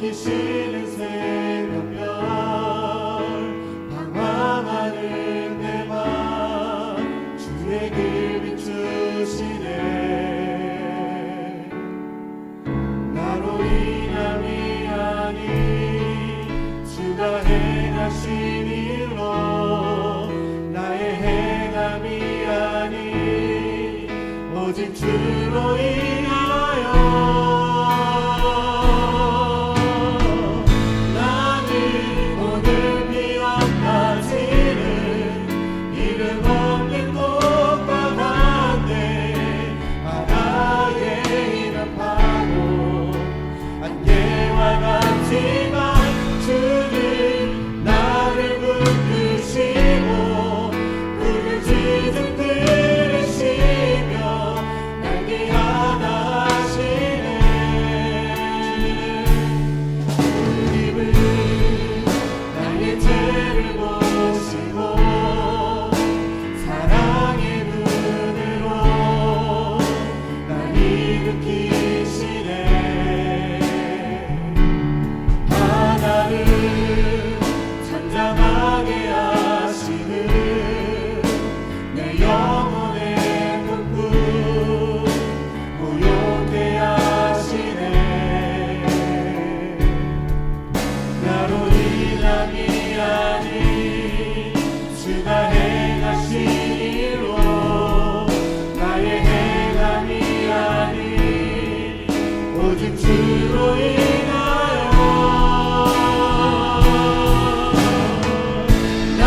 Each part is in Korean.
밝히시는 새벽별 방황하는 내 맘 주의 길 비추시네. 나로 인함이 아닌 주가 행하신 일로 나의 행함이 아닌 오직 주로 인하여 나는 오늘 비와 보시고 사랑의 눈으로 날 일으키시네. 하나를 찬양하게 하시는 내 영혼의 꿈꾼 고요케 하시네. 나로 인함이 아닌 주가 행하신 일로 나의 행함이 아닌 오직 주로 인하여 내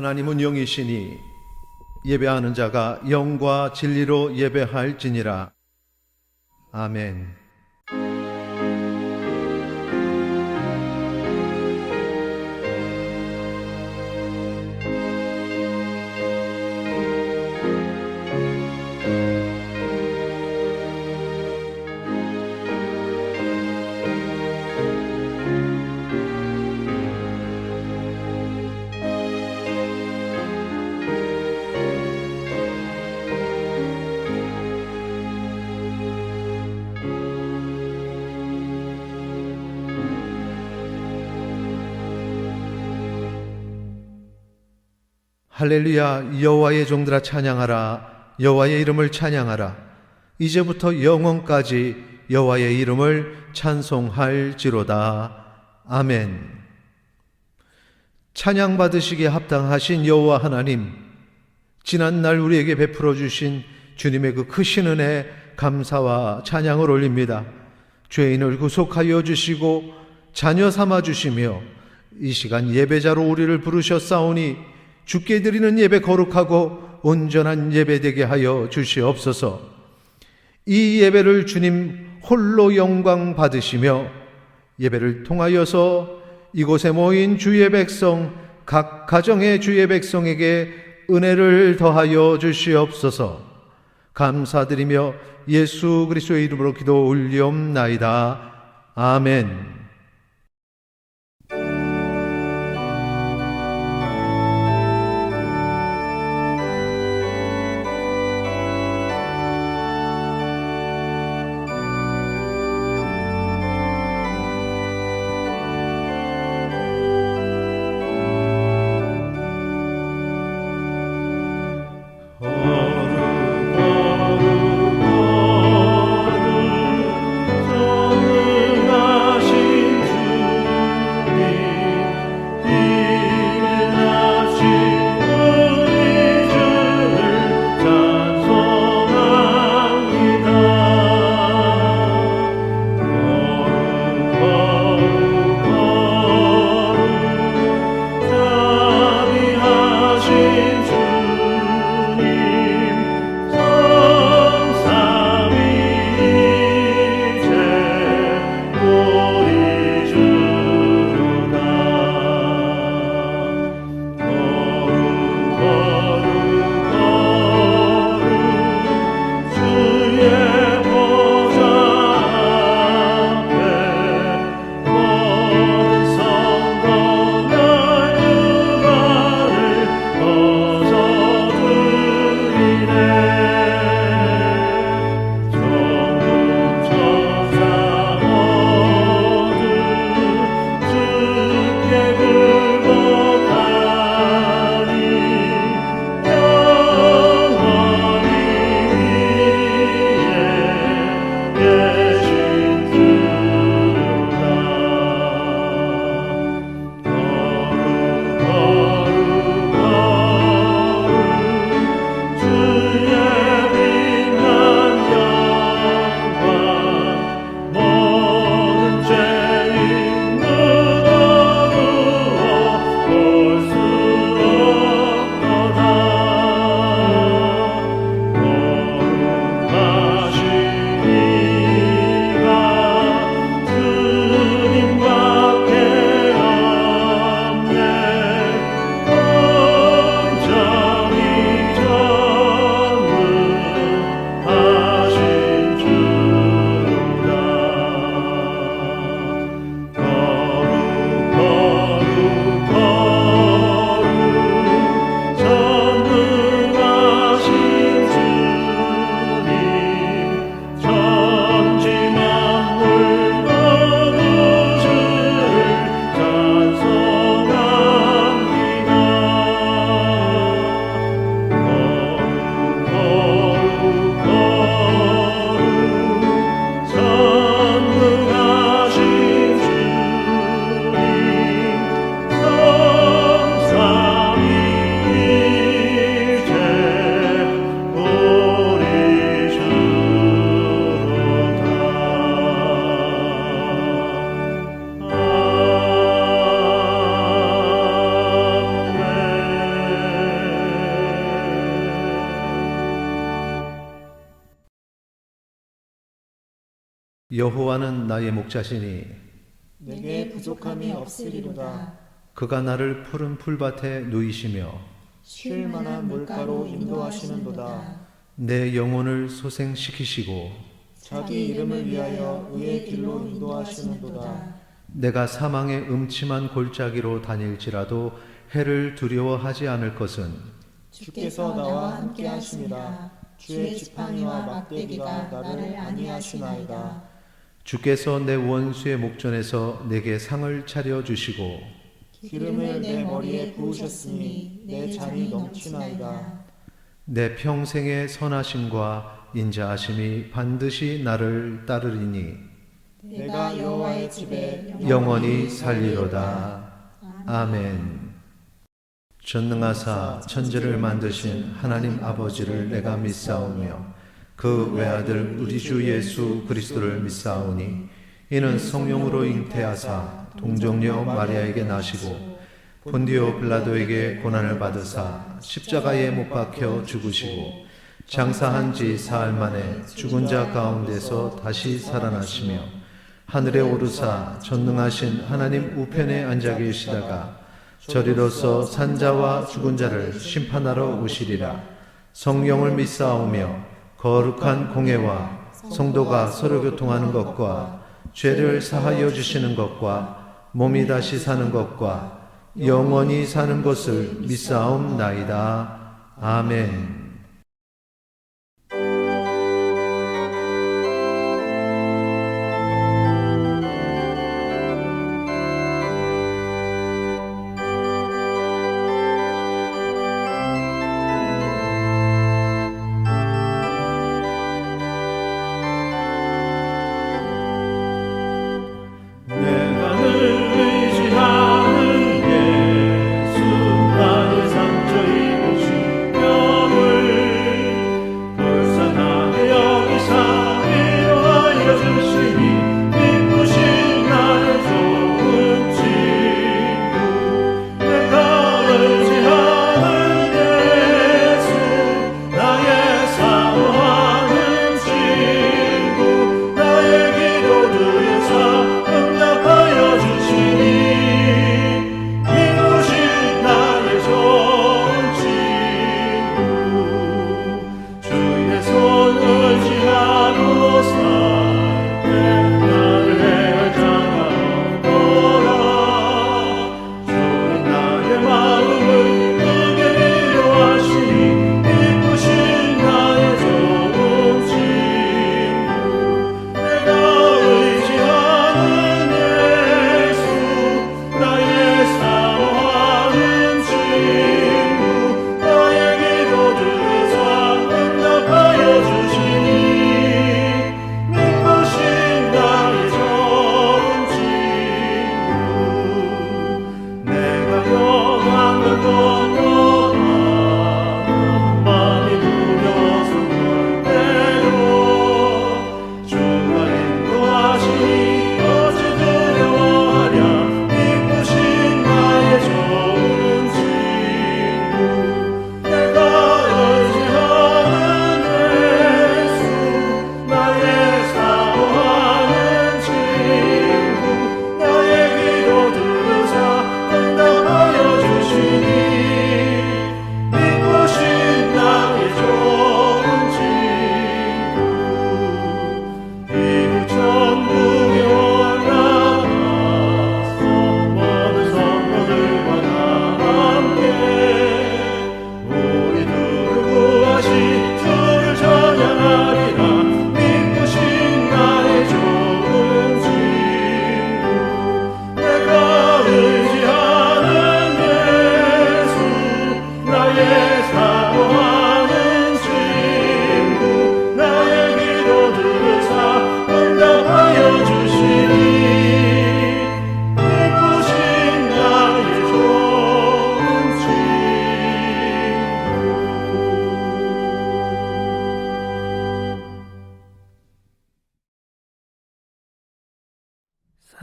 하나님은 영이시니 예배하는 자가 영과 진리로 예배할지니라. 아멘. 할렐루야. 여호와의 종들아 찬양하라. 여호와의 이름을 찬양하라. 이제부터 영원까지 여호와의 이름을 찬송할지로다. 아멘. 찬양 받으시기에 합당하신 여호와 하나님, 지난날 우리에게 베풀어 주신 주님의 그 크신 은혜 감사와 찬양을 올립니다. 죄인을 구속하여 주시고 자녀 삼아 주시며 이 시간 예배자로 우리를 부르셨사오니 주께 드리는 예배 거룩하고 온전한 예배 되게 하여 주시옵소서. 이 예배를 주님 홀로 영광 받으시며 예배를 통하여서 이곳에 모인 주의 백성, 각 가정의 주의 백성에게 은혜를 더하여 주시옵소서. 감사드리며 예수 그리스도의 이름으로 기도 올리옵나이다. 아멘. 전능하신 여호와는 나의 목자시니 내게 부족함이 없으리로다. 그가 나를 푸른 풀밭에 누이시며 쉴 만한 물가로 인도하시는도다. 내 영혼을 소생시키시고 자기 이름을 위하여 의의 길로 인도하시는도다. 내가 사망의 음침한 골짜기로 다닐지라도 해를 두려워하지 않을 것은 주께서 나와 함께 하심이라. 주의 지팡이와 막대기가 나를 안위하시나이다. 주께서 내 원수의 목전에서 내게 상을 차려주시고 기름을 내 머리에 부으셨으니 내 잔이 넘치나이다. 내 평생의 선하심과 인자하심이 반드시 나를 따르리니 내가 여호와의 집에 영원히 살리로다. 아멘. 전능하사 천지를 만드신 하나님 아버지를 내가 믿사오며 그 외아들 우리 주 예수 그리스도를 믿사오니 이는 성령으로 잉태하사 동정녀 마리아에게 나시고 본디오 빌라도에게 고난을 받으사 십자가에 못 박혀 죽으시고 장사한 지 사흘 만에 죽은 자 가운데서 다시 살아나시며 하늘에 오르사 전능하신 하나님 우편에 앉아 계시다가 저리로서 산자와 죽은 자를 심판하러 오시리라. 성령을 믿사오며 거룩한 공회와 성도가 서로 교통하는 것과 죄를 사하여 주시는 것과 몸이 다시 사는 것과 영원히 사는 것을 믿사옵나이다. 아멘.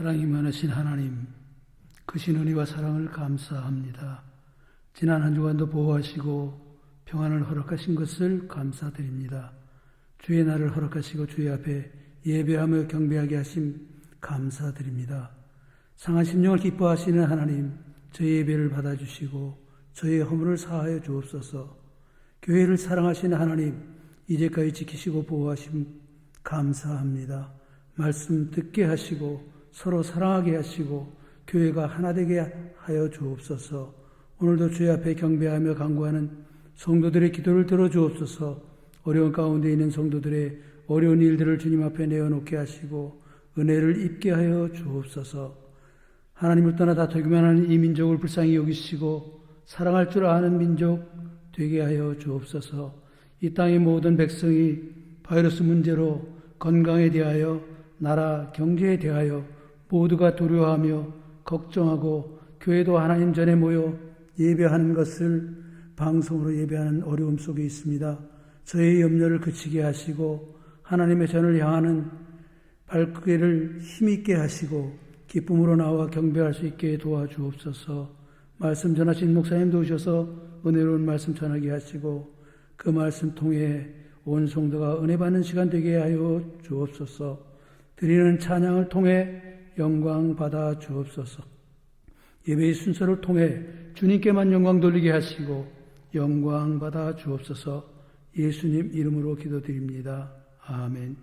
사랑이 많으신 하나님, 크신 은혜와 사랑을 감사합니다. 지난 한 주간도 보호하시고 평안을 허락하신 것을 감사드립니다. 주의 날을 허락하시고 주의 앞에 예배하며 경배하게 하심 감사드립니다. 상한 심령을 기뻐하시는 하나님, 저희 예배를 받아주시고 저희의 허물을 사하여 주옵소서. 교회를 사랑하시는 하나님, 이제까지 지키시고 보호하심 감사합니다. 말씀 듣게 하시고 서로 사랑하게 하시고 교회가 하나 되게 하여 주옵소서. 오늘도 주의 앞에 경배하며 간구하는 성도들의 기도를 들어주옵소서. 어려운 가운데 있는 성도들의 어려운 일들을 주님 앞에 내어놓게 하시고 은혜를 입게 하여 주옵소서. 하나님을 떠나 다투기만 하는 이 민족을 불쌍히 여기시고 사랑할 줄 아는 민족 되게 하여 주옵소서. 이 땅의 모든 백성이 바이러스 문제로 건강에 대하여 나라 경제에 대하여 모두가 두려워하며 걱정하고 교회도 하나님 전에 모여 예배하는 것을 방송으로 예배하는 어려움 속에 있습니다. 저의 염려를 그치게 하시고 하나님의 전을 향하는 발길을 힘있게 하시고 기쁨으로 나와 경배할 수 있게 도와주옵소서. 말씀 전하신 목사님 도우셔서 은혜로운 말씀 전하게 하시고 그 말씀 통해 온 성도가 은혜 받는 시간 되게 하여 주옵소서. 드리는 찬양을 통해 영광 받아 주옵소서. 예배의 순서를 통해 주님께만 영광 돌리게 하시고 영광 받아 주옵소서. 예수님 이름으로 기도드립니다. 아멘.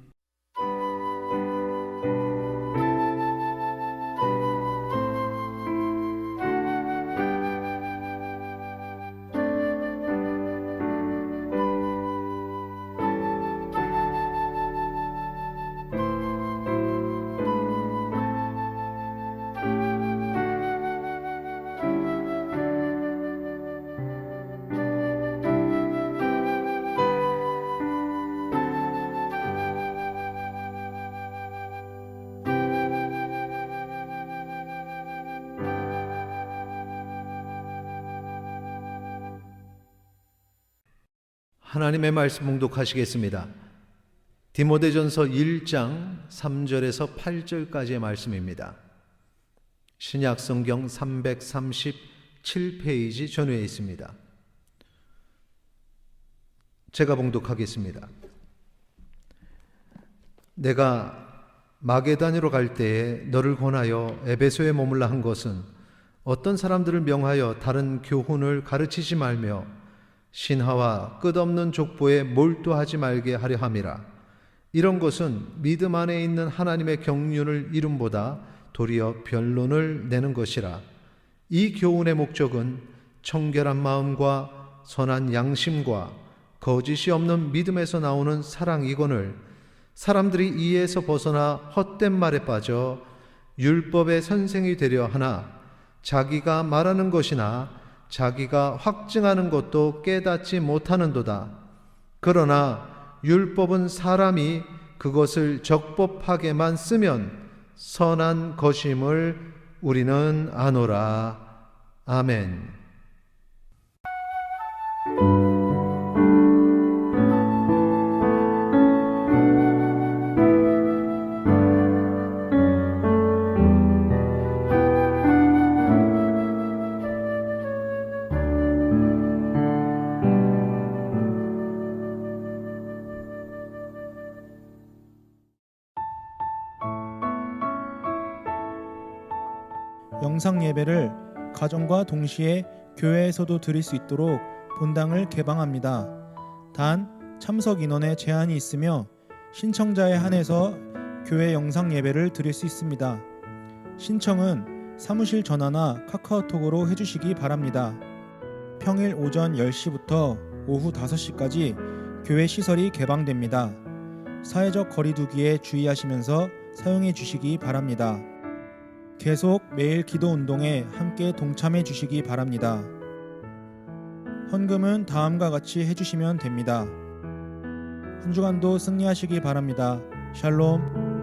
하나님의 말씀 봉독하시겠습니다. 디모데전서 1장 3절에서 8절까지의 말씀입니다. 신약성경 337페이지 전후에 있습니다. 제가 봉독하겠습니다. 내가 마게다니로 갈 때에 너를 권하여 에베소에 머물라 한 것은 어떤 사람들을 명하여 다른 교훈을 가르치지 말며 신하와 끝없는 족보에 몰두하지 말게 하려 함이라. 이런 것은 믿음 안에 있는 하나님의 경륜을 이름보다 도리어 변론을 내는 것이라. 이 교훈의 목적은 청결한 마음과 선한 양심과 거짓이 없는 믿음에서 나오는 사랑이거늘 사람들이 이에서 벗어나 헛된 말에 빠져 율법의 선생이 되려 하나 자기가 말하는 것이나 자기가 확증하는 것도 깨닫지 못하는도다. 그러나 율법은 사람이 그것을 적법하게만 쓰면 선한 것임을 우리는 아노라. 아멘. 영상 예배를 가정과 동시에 교회에서도 드릴 수 있도록 본당을 개방합니다. 단 참석 인원에 제한이 있으며 신청자에 한해서 교회 영상 예배를 드릴 수 있습니다. 신청은 사무실 전화나 카카오톡으로 해주시기 바랍니다. 평일 오전 10시부터 오후 5시까지 교회 시설이 개방됩니다. 사회적 거리 두기에 주의하시면서 사용해 주시기 바랍니다. 계속 매일 기도 운동에 함께 동참해 주시기 바랍니다. 헌금은 다음과 같이 해주시면 됩니다. 한 주간도 승리하시기 바랍니다. 샬롬.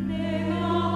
내가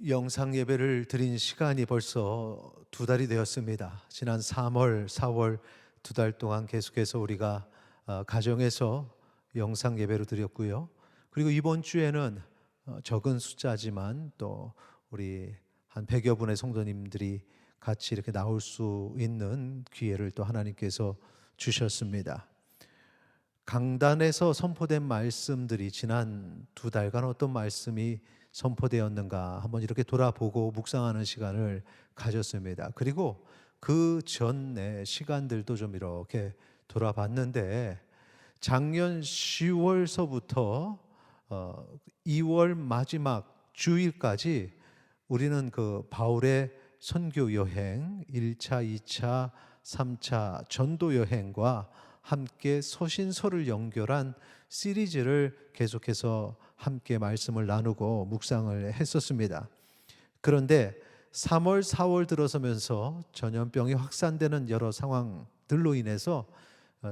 영상 예배를 드린 시간이 벌써 2달이 되었습니다. 지난 3월, 4월 2달 동안 계속해서 우리가 가정에서 영상 예배를 드렸고요. 그리고 이번 주에는 적은 숫자지만 또 우리 한 100여 분의 성도님들이 같이 이렇게 나올 수 있는 기회를 또 하나님께서 주셨습니다. 강단에서 선포된 말씀들이 지난 2달간 어떤 말씀이 선포되었는가 한번 이렇게 돌아보고 묵상하는 시간을 가졌습니다. 그리고 그 전에 시간들도 좀 이렇게 돌아봤는데 작년 10월서부터 2월 마지막 주일까지 우리는 그 바울의 선교 여행 1차, 2차, 3차 전도 여행과 함께 서신서를 연결한 시리즈를 계속해서 함께 말씀을 나누고 묵상을 했었습니다. 그런데 3월, 4월 들어서면서 전염병이 확산되는 여러 상황들로 인해서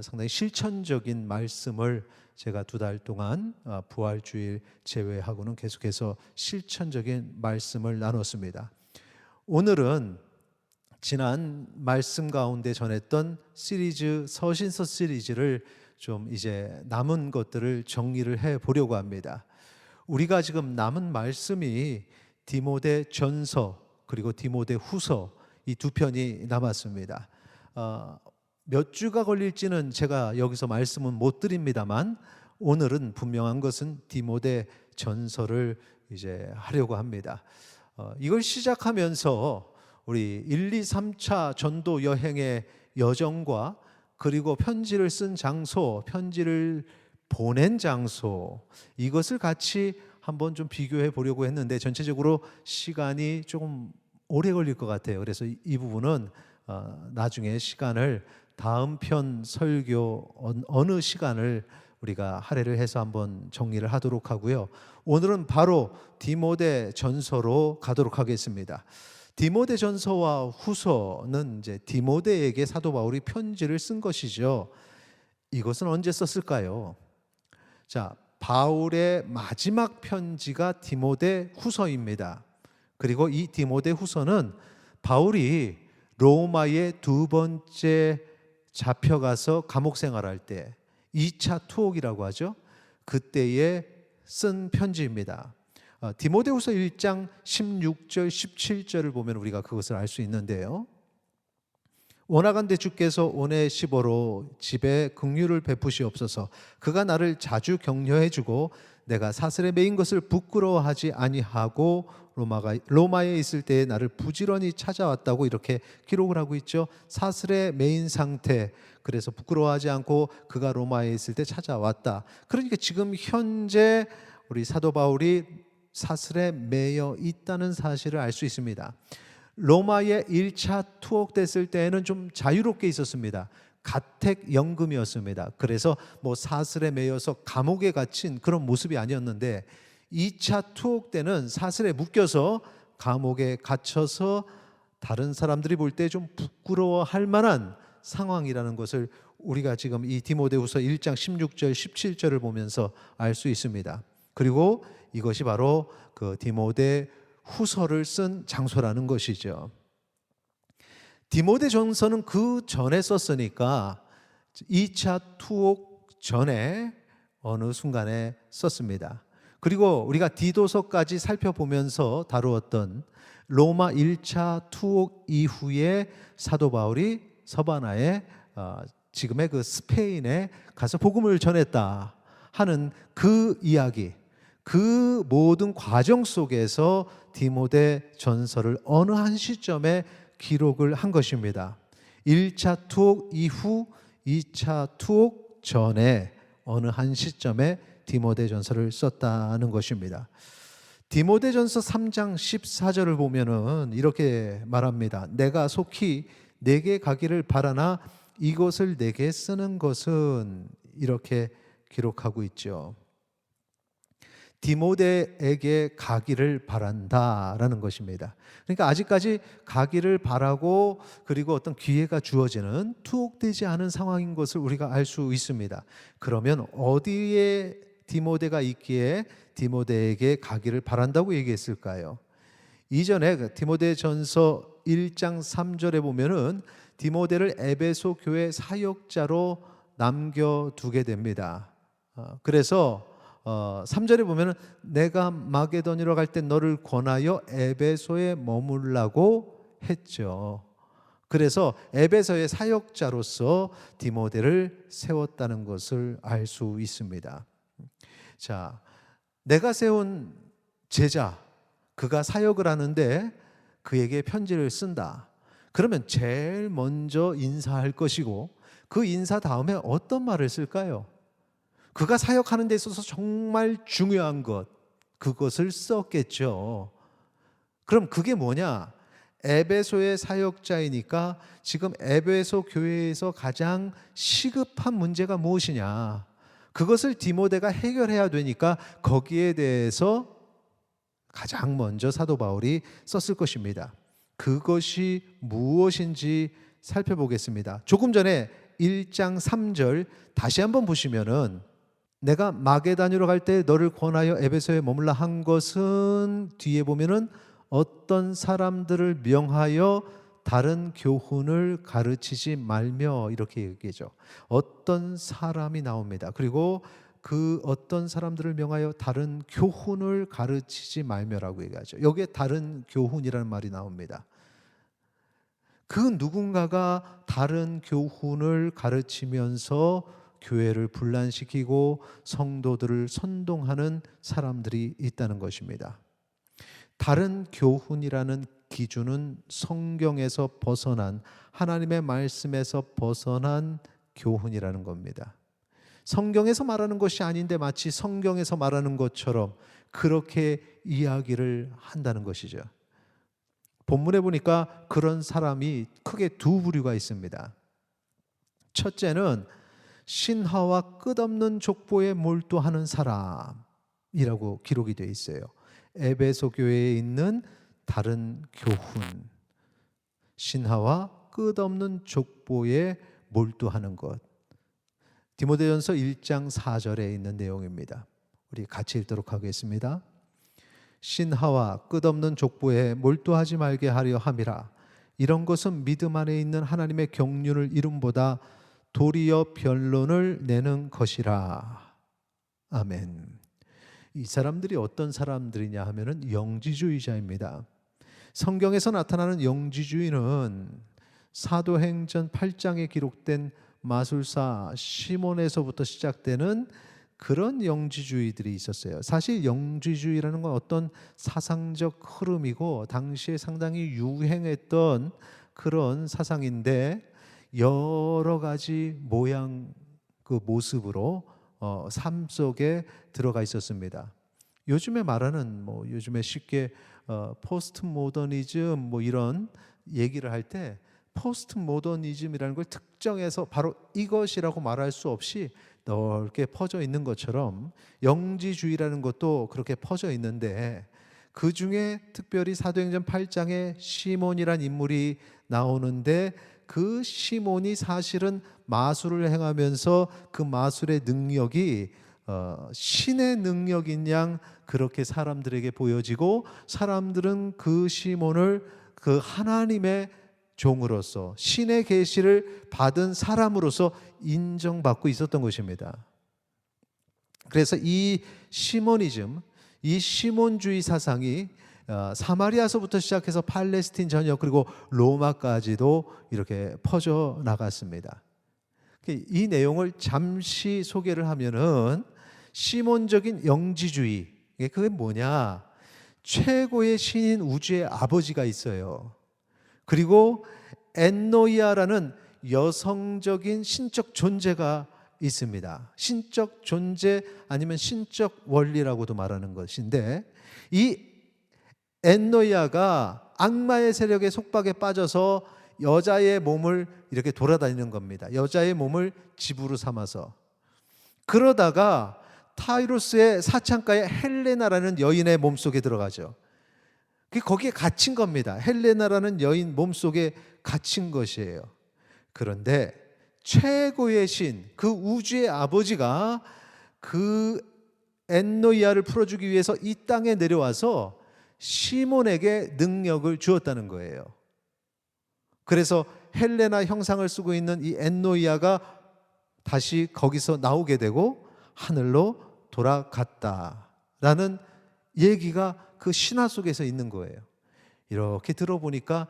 상당히 실천적인 말씀을 제가 2달 동안 부활주일 제외하고는 계속해서 실천적인 말씀을 나눴습니다. 오늘은 지난 말씀 가운데 전했던 시리즈 서신서 시리즈를 좀 이제 남은 것들을 정리를 해 보려고 합니다. 우리가 지금 남은 말씀이 디모데 전서 그리고 디모데 후서 이 두 편이 남았습니다. 몇 주가 걸릴지는 제가 여기서 말씀은 못 드립니다만 오늘은 분명한 것은 디모데 전서를 이제 하려고 합니다. 이걸 시작하면서 우리 1, 2, 3차 전도 여행의 여정과 그리고 편지를 쓴 장소, 편지를 보낸 장소, 이것을 같이 한번 좀 비교해 보려고 했는데 전체적으로 시간이 조금 오래 걸릴 것 같아요. 그래서 이 부분은 나중에 시간을 다음 편 설교 어느 시간을 우리가 할애를 해서 한번 정리를 하도록 하고요. 오늘은 바로 디모데 전서로 가도록 하겠습니다. 디모데 전서와 후서는 이제 디모데에게 사도 바울이 편지를 쓴 것이죠. 이것은 언제 썼을까요? 자, 바울의 마지막 편지가 디모데 후서입니다. 그리고 이 디모데 후서는 바울이 로마에 두 번째 잡혀가서 감옥 생활할 때 2차 투옥이라고 하죠. 그때에 쓴 편지입니다. 디모데후서 1장 16절 17절을 보면 우리가 그것을 알 수 있는데요. 원하건대 주께서 오네시보로 집에 긍휼을 베푸시옵소서. 그가 나를 자주 격려해 주고 내가 사슬에 매인 것을 부끄러워하지 아니하고 로마에 있을 때에 나를 부지런히 찾아왔다고 이렇게 기록을 하고 있죠. 사슬에 매인 상태, 그래서 부끄러워하지 않고 그가 로마에 있을 때 찾아왔다. 그러니까 지금 현재 우리 사도 바울이 사슬에 매여 있다는 사실을 알 수 있습니다. 로마에 1차 투옥됐을 때에는 좀 자유롭게 있었습니다. 가택연금이었습니다. 그래서 뭐 사슬에 매여서 감옥에 갇힌 그런 모습이 아니었는데 2차 투옥 때는 사슬에 묶여서 감옥에 갇혀서 다른 사람들이 볼 때 좀 부끄러워할 만한 상황이라는 것을 우리가 지금 이 디모데후서 1장 16절 17절을 보면서 알 수 있습니다. 그리고 이것이 바로 그 디모데 후서를 쓴 장소라는 것이죠. 디모데 전서는 그 전에 썼으니까 2차 투옥 전에 어느 순간에 썼습니다. 그리고 우리가 디도서까지 살펴보면서 다루었던 로마 1차 투옥 이후에 사도 바울이 서바나에 지금의 그 스페인에 가서 복음을 전했다 하는 그 이야기, 그 모든 과정 속에서 디모데 전서를 어느 한 시점에 기록을 한 것입니다. 1차 투옥 이후 2차 투옥 전에 어느 한 시점에 디모데 전서를 썼다는 것입니다. 디모데 전서 3장 14절을 보면은 이렇게 말합니다. 내가 속히 내게 가기를 바라나 이것을 내게 쓰는 것은, 이렇게 기록하고 있죠. 디모데에게 가기를 바란다라는 것입니다. 그러니까 아직까지 가기를 바라고 그리고 어떤 기회가 주어지는 투옥되지 않은 상황인 것을 우리가 알 수 있습니다. 그러면 어디에 디모데가 있기에 디모데에게 가기를 바란다고 얘기했을까요? 이전에 디모데 전서 1장 3절에 보면은 디모데를 에베소 교회 사역자로 남겨두게 됩니다. 그래서 3절에 보면은 내가 마게도니로 갈 때 너를 권하여 에베소에 머물라고 했죠. 그래서 에베소의 사역자로서 디모데를 세웠다는 것을 알 수 있습니다. 자, 내가 세운 제자, 그가 사역을 하는데 그에게 편지를 쓴다. 그러면 제일 먼저 인사할 것이고 그 인사 다음에 어떤 말을 쓸까요? 그가 사역하는 데 있어서 정말 중요한 것, 그것을 썼겠죠. 그럼 그게 뭐냐? 에베소의 사역자이니까 지금 에베소 교회에서 가장 시급한 문제가 무엇이냐? 그것을 디모데가 해결해야 되니까 거기에 대해서 가장 먼저 사도 바울이 썼을 것입니다. 그것이 무엇인지 살펴보겠습니다. 조금 전에 1장 3절 다시 한번 보시면은 내가 마게다니로 갈 때 너를 권하여 에베소에 머물라 한 것은 뒤에 보면은 어떤 사람들을 명하여 다른 교훈을 가르치지 말며, 이렇게 얘기하죠. 어떤 사람이 나옵니다. 그리고 그 어떤 사람들을 명하여 다른 교훈을 가르치지 말며라고 얘기하죠. 여기에 다른 교훈이라는 말이 나옵니다. 그 누군가가 다른 교훈을 가르치면서 교회를 분란시키고 성도들을 선동하는 사람들이 있다는 것입니다. 다른 교훈이라는 기준은 성경에서 벗어난, 하나님의 말씀에서 벗어난 교훈이라는 겁니다. 성경에서 말하는 것이 아닌데 마치 성경에서 말하는 것처럼 그렇게 이야기를 한다는 것이죠. 본문에 보니까 그런 사람이 크게 두 부류가 있습니다. 첫째는 신화와 끝없는 족보에 몰두하는 사람이라고 기록이 되어 있어요. 에베소 교회에 있는 다른 교훈, 신화와 끝없는 족보에 몰두하는 것. 디모데전서 1장 4절에 있는 내용입니다. 우리 같이 읽도록 하겠습니다. 신하와 끝없는 족보에 몰두하지 말게 하려 함이라. 이런 것은 믿음 안에 있는 하나님의 경륜을 이름보다 도리어 변론을 내는 것이라. 아멘. 이 사람들이 어떤 사람들이냐 하면은 영지주의자입니다. 성경에서 나타나는 영지주의는 사도행전 8장에 기록된 마술사 시몬에서부터 시작되는 그런 영지주의들이 있었어요. 사실 영지주의라는 건 어떤 사상적 흐름이고 당시에 상당히 유행했던 그런 사상인데 여러 가지 모양 그 모습으로 삶 속에 들어가 있었습니다. 요즘에 말하는 요즘에 쉽게 포스트 모더니즘 이런 얘기를 할 때 포스트 모더니즘이라는 걸 특정해서 바로 이것이라고 말할 수 없이 넓게 퍼져 있는 것처럼 영지주의라는 것도 그렇게 퍼져 있는데 그 중에 특별히 사도행전 8장에 시몬이란 인물이 나오는데 그 시몬이 사실은 마술을 행하면서 그 마술의 능력이 신의 능력인 양 그렇게 사람들에게 보여지고 사람들은 그 시몬을 그 하나님의 종으로서 신의 계시를 받은 사람으로서 인정받고 있었던 것입니다. 그래서 이 시모니즘, 이 시몬주의 사상이 사마리아서부터 시작해서 팔레스틴 전역 그리고 로마까지도 이렇게 퍼져 나갔습니다. 이 내용을 잠시 소개를 하면은 시몬적인 영지주의, 그게 뭐냐? 최고의 신인 우주의 아버지가 있어요. 그리고 엔노이아라는 여성적인 신적 존재가 있습니다. 신적 존재 아니면 신적 원리라고도 말하는 것인데 이 엔노이아가 악마의 세력의 속박에 빠져서 여자의 몸을 이렇게 돌아다니는 겁니다. 여자의 몸을 집으로 삼아서. 그러다가 타이로스의 사창가의 헬레나라는 여인의 몸속에 들어가죠. 거기에 갇힌 겁니다. 헬레나라는 여인 몸속에 갇힌 것이에요. 그런데 최고의 신, 그 우주의 아버지가 그 엔노이아를 풀어주기 위해서 이 땅에 내려와서 시몬에게 능력을 주었다는 거예요. 그래서 헬레나 형상을 쓰고 있는 이 엔노이아가 다시 거기서 나오게 되고 하늘로 돌아갔다라는 얘기가 그 신화 속에서 있는 거예요. 이렇게 들어보니까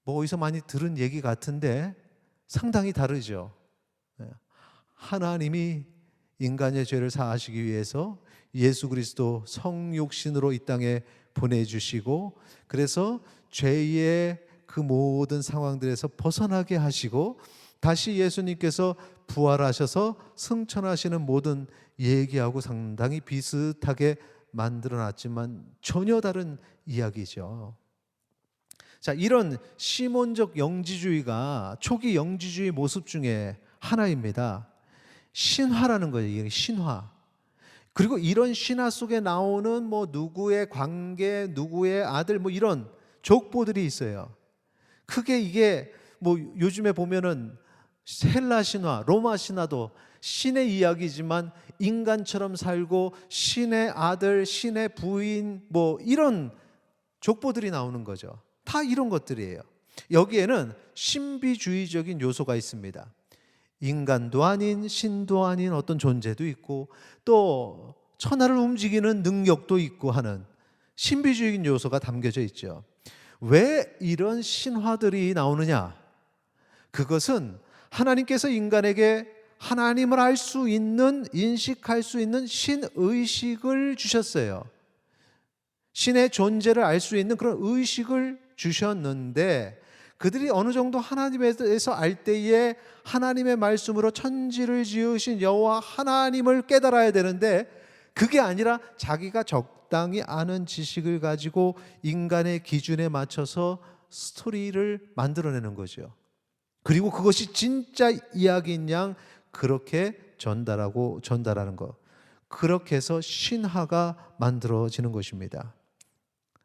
어디서 많이 들은 얘기 같은데 상당히 다르죠. 하나님이 인간의 죄를 사하시기 위해서 예수 그리스도 성육신으로 이 땅에 보내주시고 그래서 죄의 그 모든 상황들에서 벗어나게 하시고 다시 예수님께서 부활하셔서 승천하시는 모든 얘기하고 상당히 비슷하게 만들어놨지만 전혀 다른 이야기죠. 자, 이런 시몬적 영지주의가 초기 영지주의 모습 중에 하나입니다. 신화라는 거예요. 이게 신화. 그리고 이런 신화 속에 나오는 누구의 관계, 누구의 아들 이런 족보들이 있어요. 크게 이게 요즘에 보면은 헬라 신화, 로마 신화도 신의 이야기지만 인간처럼 살고 신의 아들, 신의 부인 이런 족보들이 나오는 거죠. 다 이런 것들이에요. 여기에는 신비주의적인 요소가 있습니다. 인간도 아닌 신도 아닌 어떤 존재도 있고 또 천하를 움직이는 능력도 있고 하는 신비주의적인 요소가 담겨져 있죠. 왜 이런 신화들이 나오느냐? 그것은 하나님께서 인간에게 하나님을 알 수 있는, 인식할 수 있는 신의식을 주셨어요. 신의 존재를 알 수 있는 그런 의식을 주셨는데 그들이 어느 정도 하나님에 대해서 알 때에 하나님의 말씀으로 천지를 지으신 여호와 하나님을 깨달아야 되는데 그게 아니라 자기가 적당히 아는 지식을 가지고 인간의 기준에 맞춰서 스토리를 만들어내는 거죠. 그리고 그것이 진짜 이야기인 양 그렇게 전달하는 것. 그렇게 해서 신화가 만들어지는 것입니다.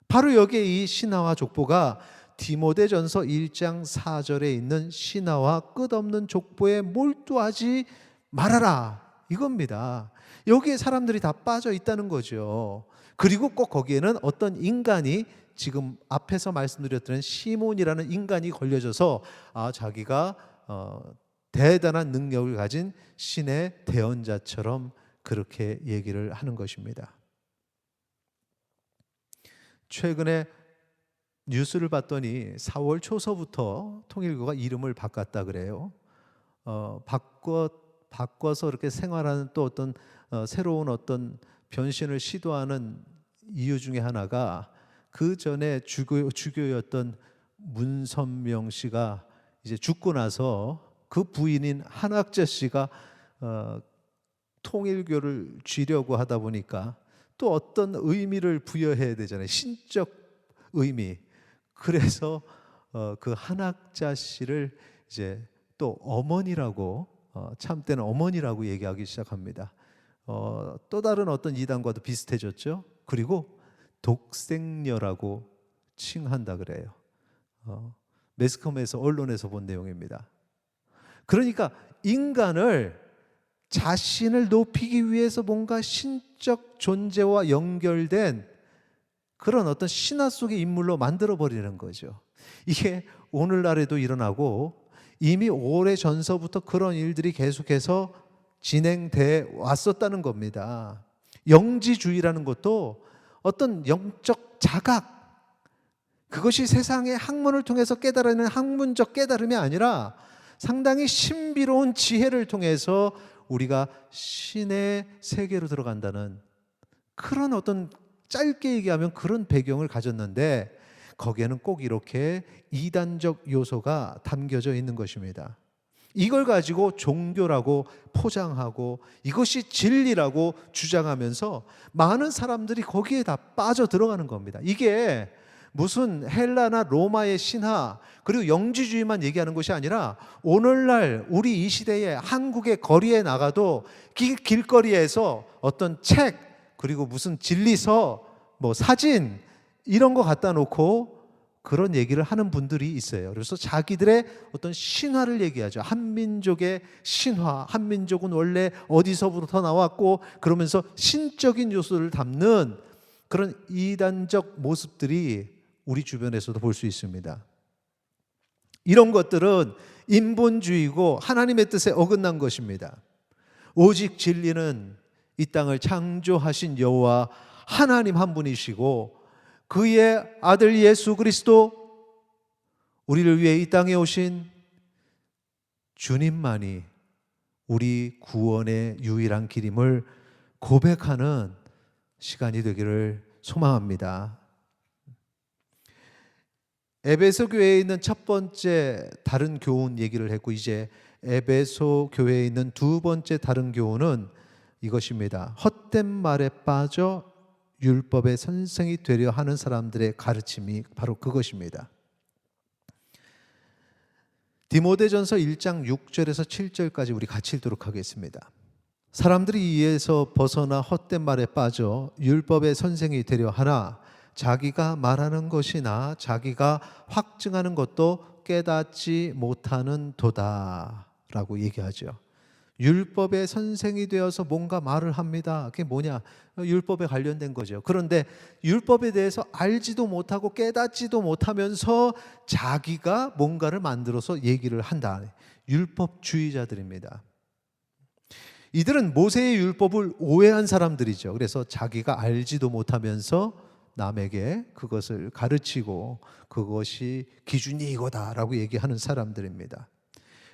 바로 여기에 이 신화와 족보가 디모데전서 1장 4절에 있는 신화와 끝없는 족보에 몰두하지 말아라 이겁니다. 여기에 사람들이 다 빠져 있다는 거죠. 그리고 꼭 거기에는 어떤 인간이 지금 앞에서 말씀드렸던 시몬이라는 인간이 걸려져서 자기가 대단한 능력을 가진 신의 대언자처럼 그렇게 얘기를 하는 것입니다. 최근에 뉴스를 봤더니 4월 초서부터 통일교가 이름을 바꿨다 그래요. 바꿔서 이렇게 생활하는 또 어떤 새로운 어떤 변신을 시도하는 이유 중에 하나가 그 전에 주교였던 문선명 씨가 이제 죽고 나서 그 부인인 한학자 씨가 통일교를 쥐려고 하다 보니까 또 어떤 의미를 부여해야 되잖아요. 신적 의미. 그래서 그 한학자 씨를 이제 또 어머니라고 참때는 어머니라고 얘기하기 시작합니다. 또 다른 어떤 이단과도 비슷해졌죠. 그리고 독생녀라고 칭한다 그래요. 매스컴에서 언론에서 본 내용입니다. 그러니까 인간을 자신을 높이기 위해서 뭔가 신적 존재와 연결된 그런 어떤 신화 속의 인물로 만들어버리는 거죠. 이게 오늘날에도 일어나고 이미 오래 전서부터 그런 일들이 계속해서 진행돼 왔었다는 겁니다. 영지주의라는 것도 어떤 영적 자각, 그것이 세상의 학문을 통해서 깨달아내는 학문적 깨달음이 아니라 상당히 신비로운 지혜를 통해서 우리가 신의 세계로 들어간다는 그런 어떤 짧게 얘기하면 그런 배경을 가졌는데 거기에는 꼭 이렇게 이단적 요소가 담겨져 있는 것입니다. 이걸 가지고 종교라고 포장하고 이것이 진리라고 주장하면서 많은 사람들이 거기에 다 빠져 들어가는 겁니다. 이게 무슨 헬라나 로마의 신화 그리고 영지주의만 얘기하는 것이 아니라 오늘날 우리 이 시대에 한국의 거리에 나가도 길거리에서 어떤 책 그리고 무슨 진리서 뭐 사진 이런 거 갖다 놓고 그런 얘기를 하는 분들이 있어요. 그래서 자기들의 어떤 신화를 얘기하죠. 한민족의 신화, 한민족은 원래 어디서부터 나왔고 그러면서 신적인 요소를 담는 그런 이단적 모습들이 우리 주변에서도 볼 수 있습니다. 이런 것들은 인본주의고 하나님의 뜻에 어긋난 것입니다. 오직 진리는 이 땅을 창조하신 여호와 하나님 한 분이시고 그의 아들 예수 그리스도 우리를 위해 이 땅에 오신 주님만이 우리 구원의 유일한 길임을 고백하는 시간이 되기를 소망합니다. 에베소 교회에 있는 첫 번째 다른 교훈 얘기를 했고 이제 에베소 교회에 있는 두 번째 다른 교훈은 이것입니다. 헛된 말에 빠져 율법의 선생이 되려 하는 사람들의 가르침이 바로 그것입니다. 디모데전서 1장 6절에서 7절까지 우리 같이 읽도록 하겠습니다. 사람들이 이에서 벗어나 헛된 말에 빠져 율법의 선생이 되려 하나 자기가 말하는 것이나 자기가 확증하는 것도 깨닫지 못하는 도다라고 얘기하죠. 율법의 선생이 되어서 뭔가 말을 합니다. 그게 뭐냐? 율법에 관련된 거죠. 그런데 율법에 대해서 알지도 못하고 깨닫지도 못하면서 자기가 뭔가를 만들어서 얘기를 한다. 율법주의자들입니다. 이들은 모세의 율법을 오해한 사람들이죠. 그래서 자기가 알지도 못하면서 남에게 그것을 가르치고 그것이 기준이 이거다라고 얘기하는 사람들입니다.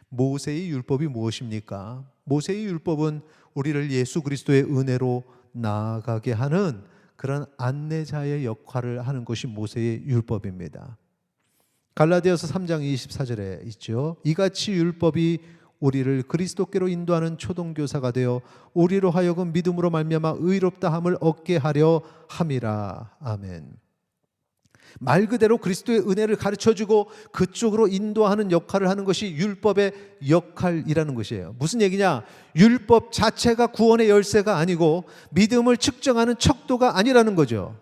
모세의 율법이 무엇입니까? 모세의 율법은 우리를 예수 그리스도의 은혜로 나아가게 하는 그런 안내자의 역할을 하는 것이 모세의 율법입니다. 갈라디아서 3장 24절에 있죠. 이같이 율법이 우리를 그리스도께로 인도하는 초동교사가 되어 우리로 하여금 믿음으로 말미암아 의롭다함을 얻게 하려 함이라. 아멘. 말 그대로 그리스도의 은혜를 가르쳐주고 그쪽으로 인도하는 역할을 하는 것이 율법의 역할이라는 것이에요. 무슨 얘기냐? 율법 자체가 구원의 열쇠가 아니고 믿음을 측정하는 척도가 아니라는 거죠.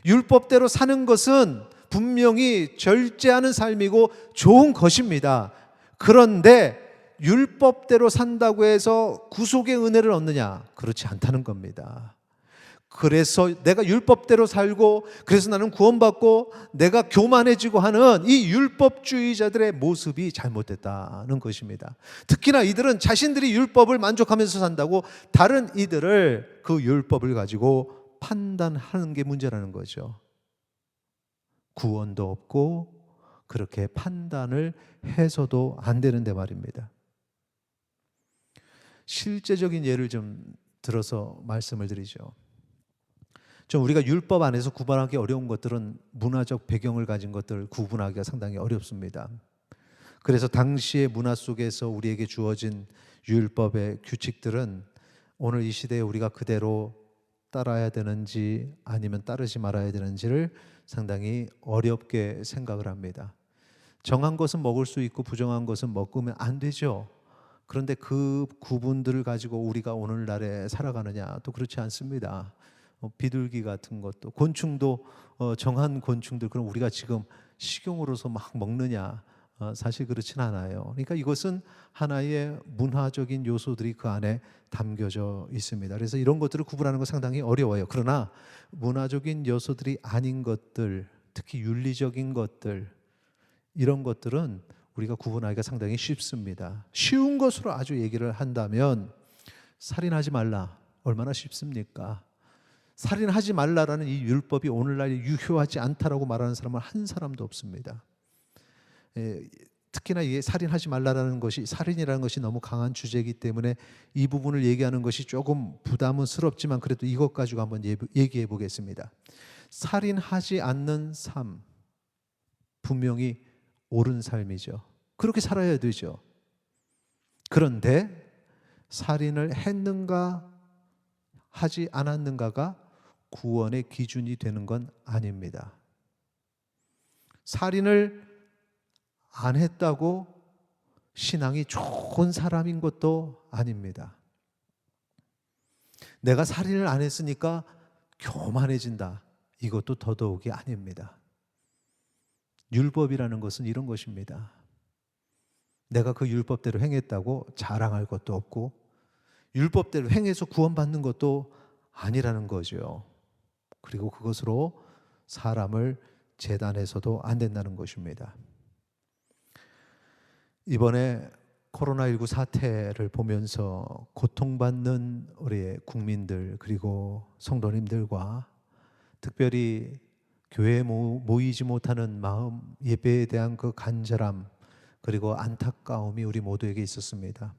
율법대로 사는 것은 분명히 절제하는 삶이고 좋은 것입니다. 그런데 율법대로 산다고 해서 구속의 은혜를 얻느냐? 그렇지 않다는 겁니다. 그래서 내가 율법대로 살고 그래서 나는 구원받고 내가 교만해지고 하는 이 율법주의자들의 모습이 잘못됐다는 것입니다. 특히나 이들은 자신들이 율법을 만족하면서 산다고 다른 이들을 그 율법을 가지고 판단하는 게 문제라는 거죠. 구원도 없고 그렇게 판단을 해서도 안 되는데 말입니다. 실제적인 예를 좀 들어서 말씀을 드리죠. 좀 우리가 율법 안에서 구분하기 어려운 것들은 문화적 배경을 가진 것들을 구분하기가 상당히 어렵습니다. 그래서 당시의 문화 속에서 우리에게 주어진 율법의 규칙들은 오늘 이 시대에 우리가 그대로 따라야 되는지 아니면 따르지 말아야 되는지를 상당히 어렵게 생각을 합니다. 정한 것은 먹을 수 있고 부정한 것은 먹으면 안 되죠. 그런데 그 구분들을 가지고 우리가 오늘날에 살아가느냐? 또 그렇지 않습니다. 비둘기 같은 것도, 곤충도 정한 곤충들, 그럼 우리가 지금 식용으로서 막 먹느냐? 사실 그렇진 않아요. 그러니까 이것은 하나의 문화적인 요소들이 그 안에 담겨져 있습니다. 그래서 이런 것들을 구분하는 건 상당히 어려워요. 그러나 문화적인 요소들이 아닌 것들, 특히 윤리적인 것들, 이런 것들은 우리가 구분하기가 상당히 쉽습니다. 쉬운 것으로 아주 얘기를 한다면 살인하지 말라. 얼마나 쉽습니까? 살인하지 말라라는 이 율법이 오늘날 유효하지 않다라고 말하는 사람은 한 사람도 없습니다. 특히나 이게 살인하지 말라라는 것이, 살인이라는 것이 너무 강한 주제이기 때문에 이 부분을 얘기하는 것이 조금 부담스럽지만 그래도 이것 가지고 한번 얘기해 보겠습니다. 살인하지 않는 삶, 분명히 옳은 삶이죠. 그렇게 살아야 되죠. 그런데 살인을 했는가 하지 않았는가가 구원의 기준이 되는 건 아닙니다. 살인을 안 했다고 신앙이 좋은 사람인 것도 아닙니다. 내가 살인을 안 했으니까 교만해진다. 이것도 더더욱이 아닙니다. 율법이라는 것은 이런 것입니다. 내가 그 율법대로 행했다고 자랑할 것도 없고 율법대로 행해서 구원받는 것도 아니라는 거죠. 그리고 그것으로 사람을 재단해서도 안 된다는 것입니다. 이번에 코로나19 사태를 보면서 고통받는 우리의 국민들 그리고 성도님들과 특별히 교회에 모이지 못하는 마음, 예배에 대한 그 간절함 그리고 안타까움이 우리 모두에게 있었습니다.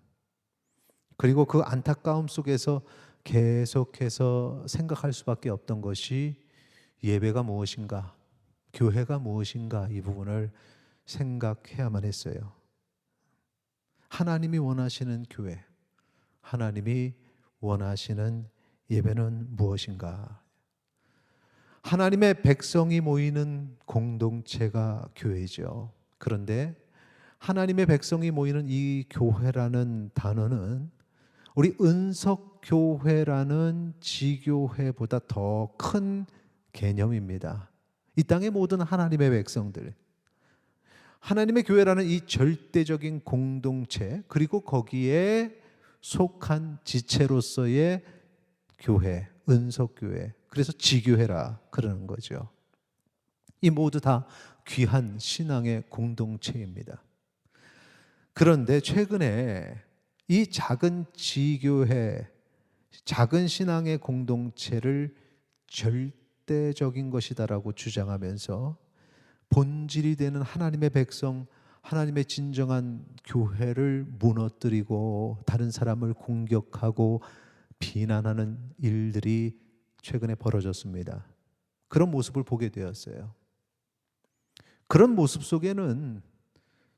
그리고 그 안타까움 속에서 계속해서 생각할 수밖에 없던 것이 예배가 무엇인가, 교회가 무엇인가, 이 부분을 생각해야만 했어요. 하나님이 원하시는 교회, 하나님이 원하시는 예배는 무엇인가? 하나님의 백성이 모이는 공동체가 교회죠. 그런데 하나님의 백성이 모이는 이 교회라는 단어는 우리 은석교회라는 지교회보다 더 큰 개념입니다. 이 땅의 모든 하나님의 백성들, 하나님의 교회라는 이 절대적인 공동체, 그리고 거기에 속한 지체로서의 교회, 은석교회, 그래서 지교회라 그러는 거죠. 이 모두 다 귀한 신앙의 공동체입니다. 그런데 최근에 이 작은 지교회, 작은 신앙의 공동체를 절대적인 것이다라고 주장하면서 본질이 되는 하나님의 백성, 하나님의 진정한 교회를 무너뜨리고 다른 사람을 공격하고 비난하는 일들이 최근에 벌어졌습니다. 그런 모습을 보게 되었어요. 그런 모습 속에는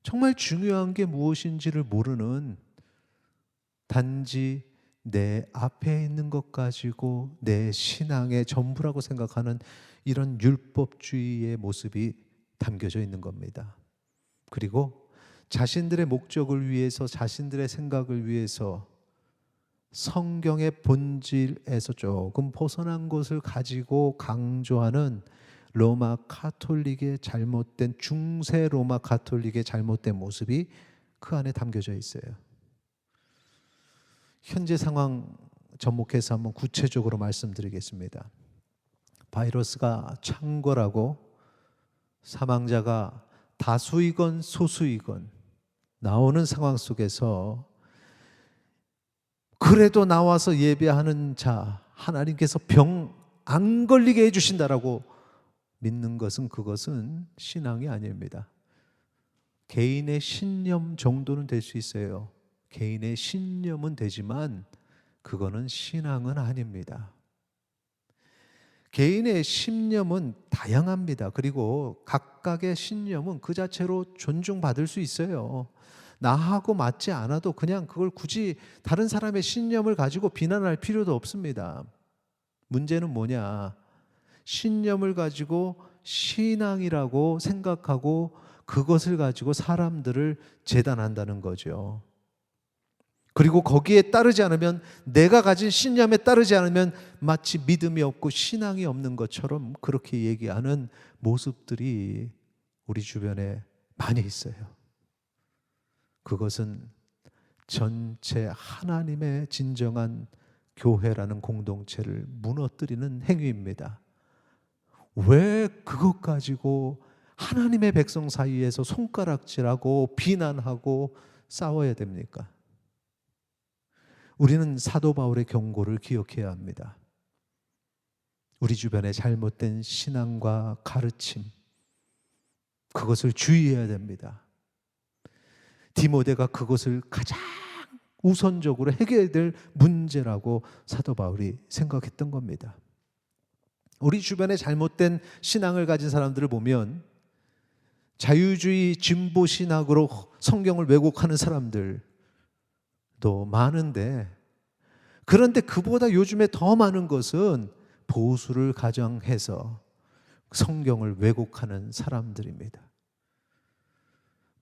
정말 중요한 게 무엇인지를 모르는, 단지 내 앞에 있는 것 가지고 내 신앙의 전부라고 생각하는 이런 율법주의의 모습이 담겨져 있는 겁니다. 그리고 자신들의 목적을 위해서, 자신들의 생각을 위해서 성경의 본질에서 조금 벗어난 것을 가지고 강조하는 로마 가톨릭의 잘못된, 중세 로마 가톨릭의 잘못된 모습이 그 안에 담겨져 있어요. 현재 상황 접목해서 한번 구체적으로 말씀드리겠습니다. 바이러스가 창궐하고 사망자가 다수이건 소수이건 나오는 상황 속에서 그래도 나와서 예배하는 자, 하나님께서 병 안 걸리게 해주신다라고 믿는 것은, 그것은 신앙이 아닙니다. 개인의 신념 정도는 될 수 있어요. 개인의 신념은 되지만 그거는 신앙은 아닙니다. 개인의 신념은 다양합니다. 그리고 각각의 신념은 그 자체로 존중받을 수 있어요. 나하고 맞지 않아도 그냥 그걸 굳이 다른 사람의 신념을 가지고 비난할 필요도 없습니다. 문제는 뭐냐? 신념을 가지고 신앙이라고 생각하고 그것을 가지고 사람들을 재단한다는 거죠. 그리고 거기에 따르지 않으면, 내가 가진 신념에 따르지 않으면 마치 믿음이 없고 신앙이 없는 것처럼 그렇게 얘기하는 모습들이 우리 주변에 많이 있어요. 그것은 전체 하나님의 진정한 교회라는 공동체를 무너뜨리는 행위입니다. 왜 그것 가지고 하나님의 백성 사이에서 손가락질하고 비난하고 싸워야 됩니까? 우리는 사도 바울의 경고를 기억해야 합니다. 우리 주변에 잘못된 신앙과 가르침, 그것을 주의해야 됩니다. 디모데가 그것을 가장 우선적으로 해결해야 될 문제라고 사도 바울이 생각했던 겁니다. 우리 주변에 잘못된 신앙을 가진 사람들을 보면 자유주의 진보 신학으로 성경을 왜곡하는 사람들도 많은데, 그런데 그보다 요즘에 더 많은 것은 보수를 가정해서 성경을 왜곡하는 사람들입니다.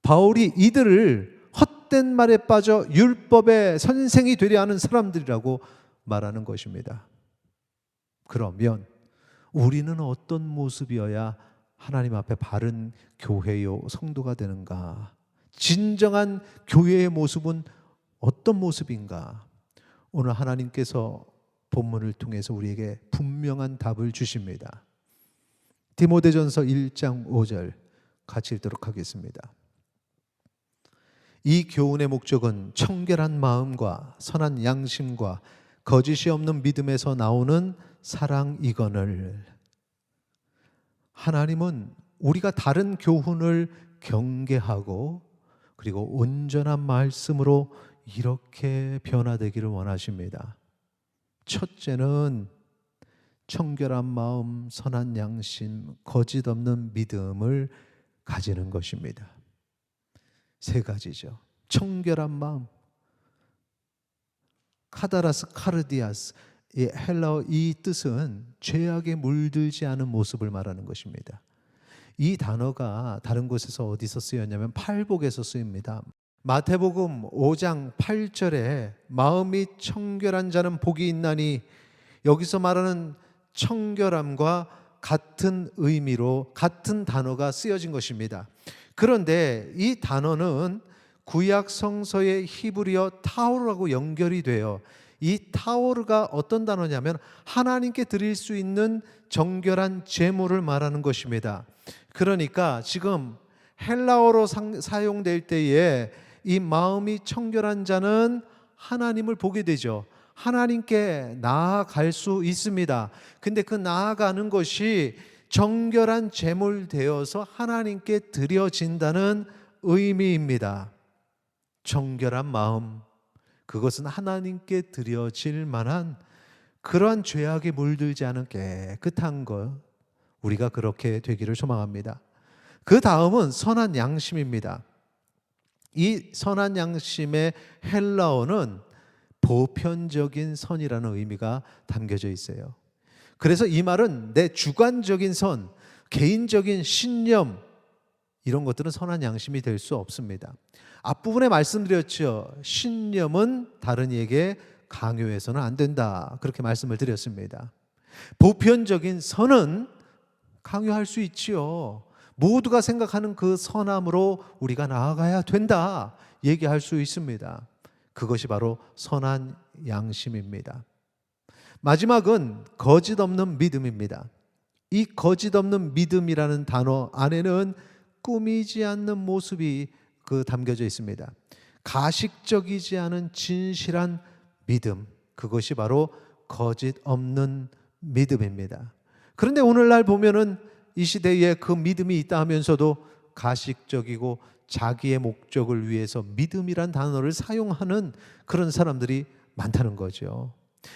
바울이 이들을 헛된 말에 빠져 율법의 선생이 되려 하는 사람들이라고 말하는 것입니다. 그러면 우리는 어떤 모습이어야 하나님 앞에 바른 교회요 성도가 되는가? 진정한 교회의 모습은 어떤 모습인가? 오늘 하나님께서 본문을 통해서 우리에게 분명한 답을 주십니다. 디모데전서 1장 5절 같이 읽도록 하겠습니다. 이 교훈의 목적은 청결한 마음과 선한 양심과 거짓이 없는 믿음에서 나오는 사랑이거늘. 하나님은 우리가 다른 교훈을 경계하고 그리고 온전한 말씀으로 이렇게 변화되기를 원하십니다. 첫째는 청결한 마음, 선한 양심, 거짓 없는 믿음을 가지는 것입니다. 세 가지죠. 청결한 마음, 카다라스 카르디아스, 이 헬라어 이 뜻은 죄악에 물들지 않은 모습을 말하는 것입니다. 이 단어가 다른 곳에서 어디서 쓰였냐면 팔복에서 쓰입니다. 마태복음 5장 8절에 마음이 청결한 자는 복이 있나니, 여기서 말하는 청결함과 같은 의미로 같은 단어가 쓰여진 것입니다. 그런데 이 단어는 구약 성서의 히브리어 타오르라고 연결이 돼요. 이 타오르가 어떤 단어냐면 하나님께 드릴 수 있는 정결한 제물을 말하는 것입니다. 그러니까 지금 헬라어로 사용될 때에 이 마음이 청결한 자는 하나님을 보게 되죠. 하나님께 나아갈 수 있습니다. 근데 그 나아가는 것이 정결한 제물 되어서 하나님께 드려진다는 의미입니다. 정결한 마음, 그것은 하나님께 드려질 만한 그러한 죄악에 물들지 않은 깨끗한 것, 우리가 그렇게 되기를 소망합니다. 그 다음은 선한 양심입니다. 이 선한 양심의 헬라어는 보편적인 선이라는 의미가 담겨져 있어요. 그래서 이 말은 내 주관적인 선, 개인적인 신념, 이런 것들은 선한 양심이 될 수 없습니다. 앞부분에 말씀드렸죠. 신념은 다른 이에게 강요해서는 안 된다, 그렇게 말씀을 드렸습니다. 보편적인 선은 강요할 수 있지요. 모두가 생각하는 그 선함으로 우리가 나아가야 된다 얘기할 수 있습니다. 그것이 바로 선한 양심입니다. 마지막은 거짓 없는 믿음입니다. 이 거짓 없는 믿음이라는 단어 안에는 꾸미지 않는 모습이 담겨져 있습니다. 가식적이지 않은 진실한 믿음, 그것이 바로 거짓 없는 믿음입니다. 그런데 오늘날 보면은 이 시대에 그 믿음이 있다 하면서도 가식적이고 자기의 목적을 위해서 믿음이란 단어를 사용하는 그런 사람들이 많다는 거죠.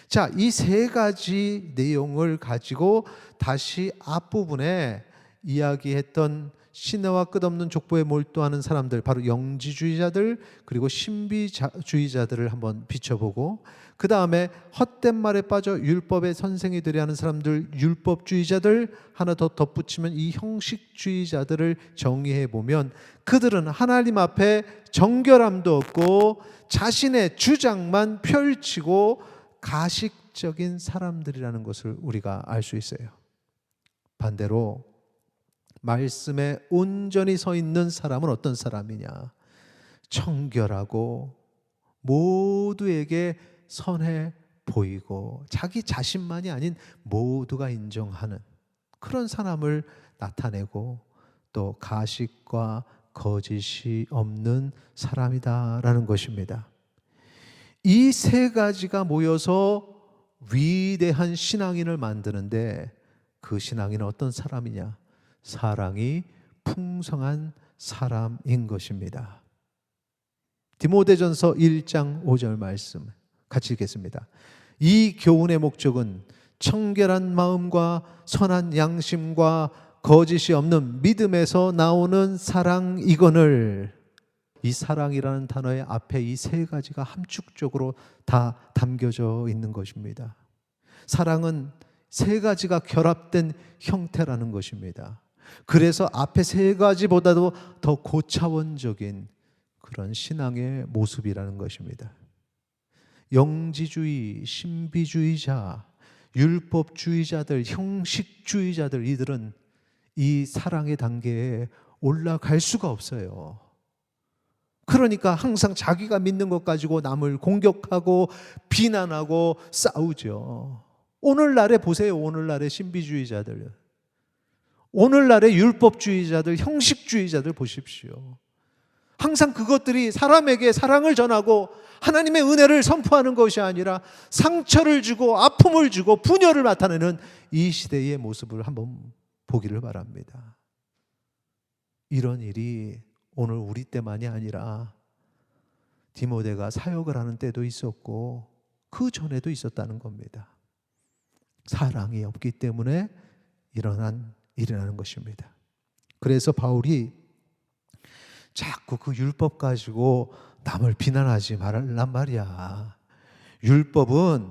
자, 이 세 가지 내용을 가지고 다시 앞부분에 이야기했던 신화와 끝없는 족보에 몰두하는 사람들, 바로 영지주의자들 그리고 신비주의자들을 한번 비춰보고, 그 다음에 헛된 말에 빠져 율법의 선생이 되려 하는 사람들, 율법주의자들, 하나 더 덧붙이면 이 형식주의자들을 정의해 보면 그들은 하나님 앞에 정결함도 없고 자신의 주장만 펼치고 가식적인 사람들이라는 것을 우리가 알 수 있어요. 반대로 말씀에 온전히 서 있는 사람은 어떤 사람이냐? 청결하고 모두에게 선해 보이고 자기 자신만이 아닌 모두가 인정하는 그런 사람을 나타내고, 또 가식과 거짓이 없는 사람이다라는 것입니다. 이 세 가지가 모여서 위대한 신앙인을 만드는데, 그 신앙인은 어떤 사람이냐? 사랑이 풍성한 사람인 것입니다. 디모데전서 1장 5절 말씀 같이 읽겠습니다. 이 교훈의 목적은 청결한 마음과 선한 양심과 거짓이 없는 믿음에서 나오는 사랑이거늘. 이 사랑이라는 단어의 앞에 이 세 가지가 함축적으로 다 담겨져 있는 것입니다. 사랑은 세 가지가 결합된 형태라는 것입니다. 그래서 앞에 세 가지보다도 더 고차원적인 그런 신앙의 모습이라는 것입니다. 영지주의, 신비주의자, 율법주의자들, 형식주의자들, 이들은 이 사랑의 단계에 올라갈 수가 없어요. 그러니까 항상 자기가 믿는 것 가지고 남을 공격하고 비난하고 싸우죠. 오늘날에 보세요. 오늘날의 신비주의자들, 오늘날의 율법주의자들, 형식주의자들 보십시오. 항상 그것들이 사람에게 사랑을 전하고 하나님의 은혜를 선포하는 것이 아니라 상처를 주고 아픔을 주고 분열을 나타내는 이 시대의 모습을 한번 보기를 바랍니다. 이런 일이 오늘 우리 때만이 아니라 디모데가 사역을 하는 때도 있었고 그 전에도 있었다는 겁니다. 사랑이 없기 때문에 일어나는 것입니다. 그래서 바울이 자꾸 그 율법 가지고 남을 비난하지 말란 말이야. 율법은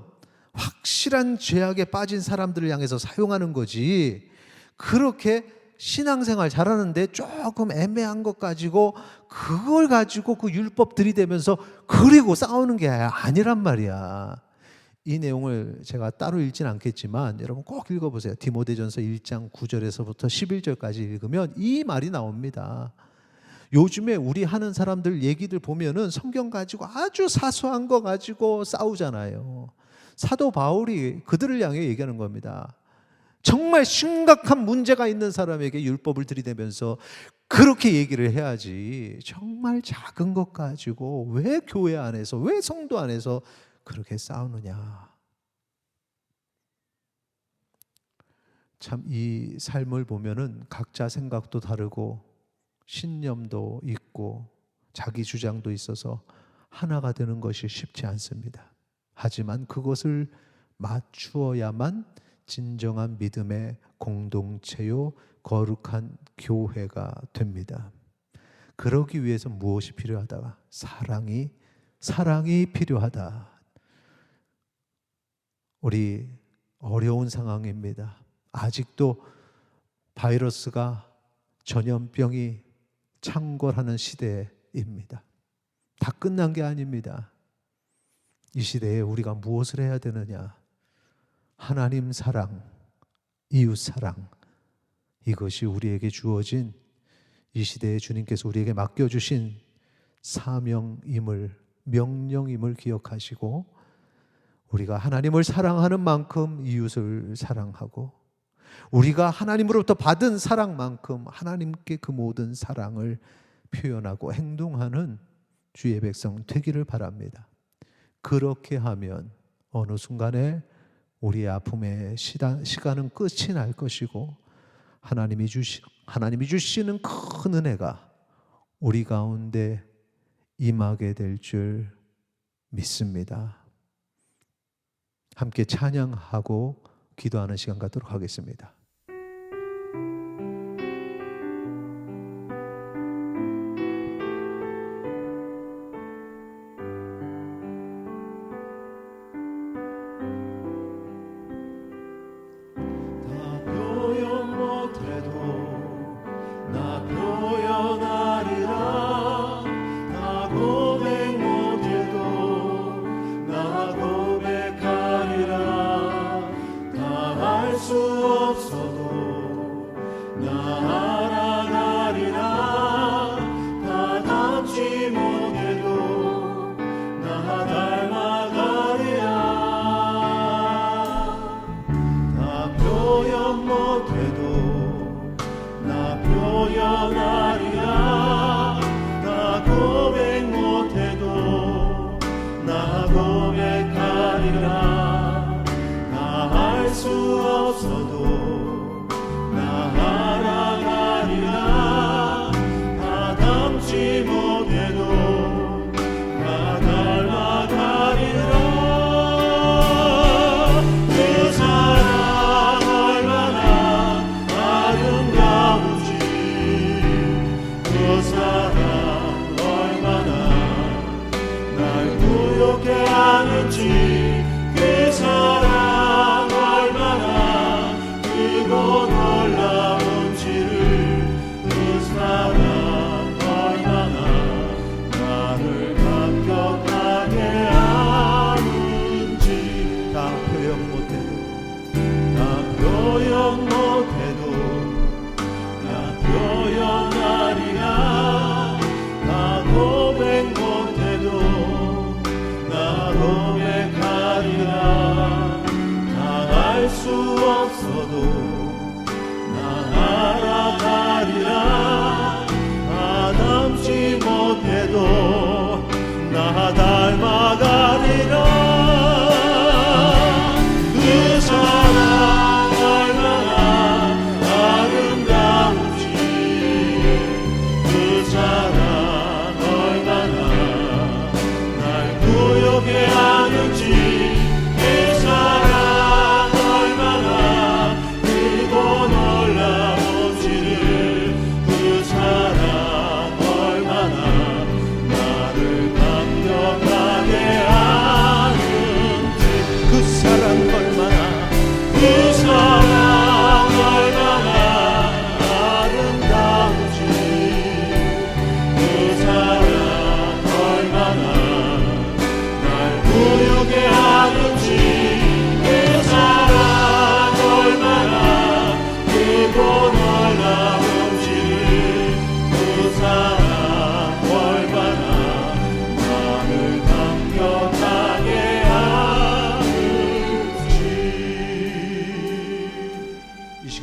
확실한 죄악에 빠진 사람들을 향해서 사용하는 거지, 그렇게 신앙생활 잘하는데 조금 애매한 것 가지고 그걸 가지고 그 율법 들이대면서 그리고 싸우는 게 아니란 말이야. 이 내용을 제가 따로 읽진 않겠지만 여러분 꼭 읽어보세요. 디모데전서 1장 9절에서부터 11절까지 읽으면 이 말이 나옵니다. 요즘에 우리 하는 사람들 얘기들 보면은 성경 가지고 아주 사소한 거 가지고 싸우잖아요. 사도 바울이 그들을 향해 얘기하는 겁니다. 정말 심각한 문제가 있는 사람에게 율법을 들이대면서 그렇게 얘기를 해야지, 정말 작은 것 가지고 왜 교회 안에서, 왜 성도 안에서 그렇게 싸우느냐. 참 이 삶을 보면은 각자 생각도 다르고 신념도 있고 자기 주장도 있어서 하나가 되는 것이 쉽지 않습니다. 하지만 그것을 맞추어야만 진정한 믿음의 공동체요 거룩한 교회가 됩니다. 그러기 위해서 무엇이 필요하다? 사랑이 필요하다. 우리 어려운 상황입니다. 아직도 바이러스가, 전염병이 창궐하는 시대입니다. 다 끝난 게 아닙니다. 이 시대에 우리가 무엇을 해야 되느냐? 하나님 사랑, 이웃 사랑, 이것이 우리에게 주어진, 이 시대에 주님께서 우리에게 맡겨주신 사명임을, 명령임을 기억하시고 우리가 하나님을 사랑하는 만큼 이웃을 사랑하고 우리가 하나님으로부터 받은 사랑만큼 하나님께 그 모든 사랑을 표현하고 행동하는 주의 백성 되기를 바랍니다. 그렇게 하면 어느 순간에 우리의 아픔의 시간은 끝이 날 것이고 하나님이 주시는 큰 은혜가 우리 가운데 임하게 될 줄 믿습니다. 함께 찬양하고 기도하는 시간 갖도록 하겠습니다.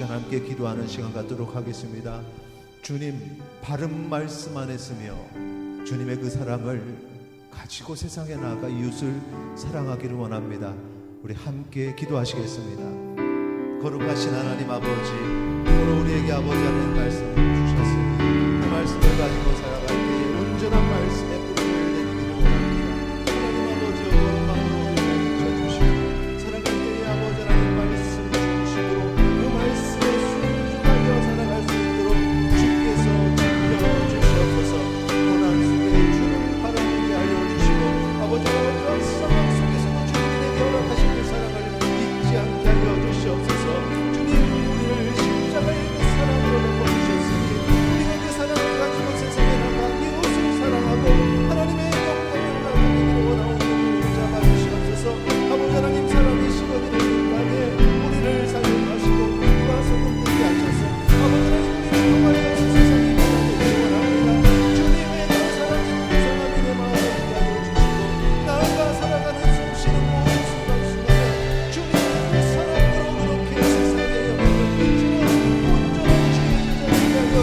시간 함께 기도하는 시간 갖도록 하겠습니다. 주님, 바른 말씀 안에 쓰며 주님의 그 사랑을 가지고 세상에 나아가 이웃을 사랑하기를 원합니다. 우리 함께 기도하시겠습니다. 거룩하신 하나님 아버지, 오늘 우리에게 아버지 하나님 말씀을 주셨으니 그 말씀을 가지고 살아갈 때에 온전한 말씀에 뿌리를 내리기를 원합니다. 하나님 아버지, 거룩함으로 우리를 비춰주시고 살아갈 때에 아버지 하나님 말씀 중심으로 그 말씀에 순종하여 살아갈 수 있도록 주께서 지켜주시옵소서. 고난 속에 주를 바라보게 하여 주시고 아버지 어떠한 상황 속에서도 주님의 허락하신 그 사랑을 잊지 않게 하여 주시옵소서. 주님, 우리를 십자가의 그 사랑으로 덮어주셨으니 우리가 그 사랑을 가지고 세상에 나가 이웃을 사랑하고 하나님의 영광을 나누기를 원하오니 잡아주시옵소서. 아버지 하나님, 사랑이 식어지는 인간에 우리를 사용하시고 빛과 소금 되게 하셔서 아버지 하나님, 우리를 통하여 세상이 변화되기를 원합니다. 주님의 그 사랑이 풍성함이 내 마음에 있게 하여 주시고 나아가 살아가는 숨쉬는 모든 순간순간에 주님의 그 사랑으로 그렇게 세상의 영광을 비추는 온전한 주의 제자되게 하여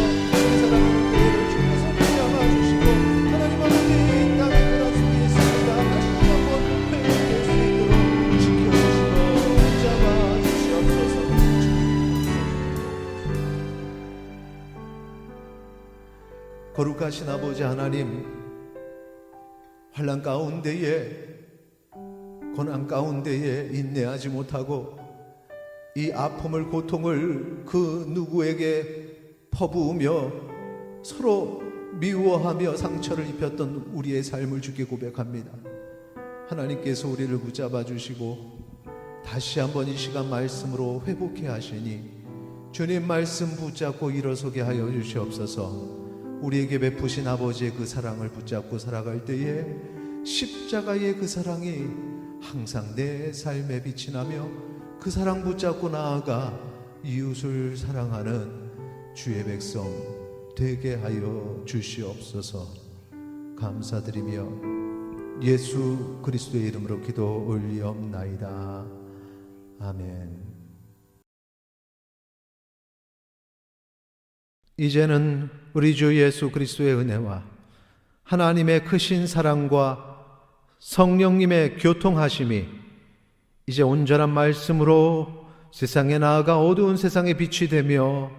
주시옵소서. 우리 사랑하는 교회를 주께서 붙잡아 주시고 하나님 아버지, 이 땅의 고난 속에 있습니다. 다시 한번 회복될 수 있도록 지켜주시고 붙잡아 주시옵소서. 거룩하신 아버지 하나님, 환난 가운데에 고난 가운데에 인내하지 못하고 이 아픔을 고통을 그 누구에게 퍼부으며 서로 미워하며 상처를 입혔던 우리의 삶을 주께 고백합니다. 하나님께서 우리를 붙잡아 주시고 다시 한번 이 시간 말씀으로 회복해 하시니 주님 말씀 붙잡고 일어서게 하여 주시옵소서. 우리에게 베푸신 아버지의 그 사랑을 붙잡고 살아갈 때에 십자가의 그 사랑이 항상 내 삶에 빛이 나며 그 사랑 붙잡고 나아가 이웃을 사랑하는 주의 백성 되게 하여 주시옵소서. 감사드리며 예수 그리스도의 이름으로 기도 올리옵나이다. 아멘. 이제는 우리 주 예수 그리스도의 은혜와 하나님의 크신 사랑과 성령님의 교통하심이 이제 온전한 말씀으로 세상에 나아가 어두운 세상에 빛이 되며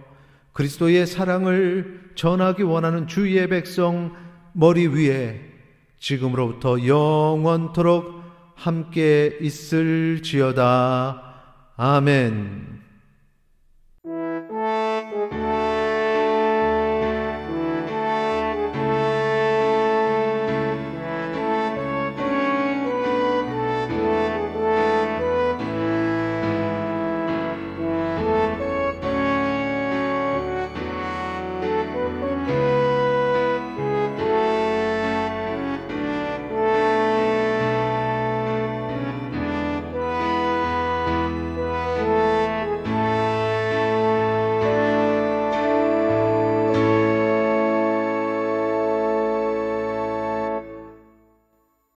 그리스도의 사랑을 전하기 원하는 주의 백성 머리 위에 지금으로부터 영원토록 함께 있을지어다. 아멘.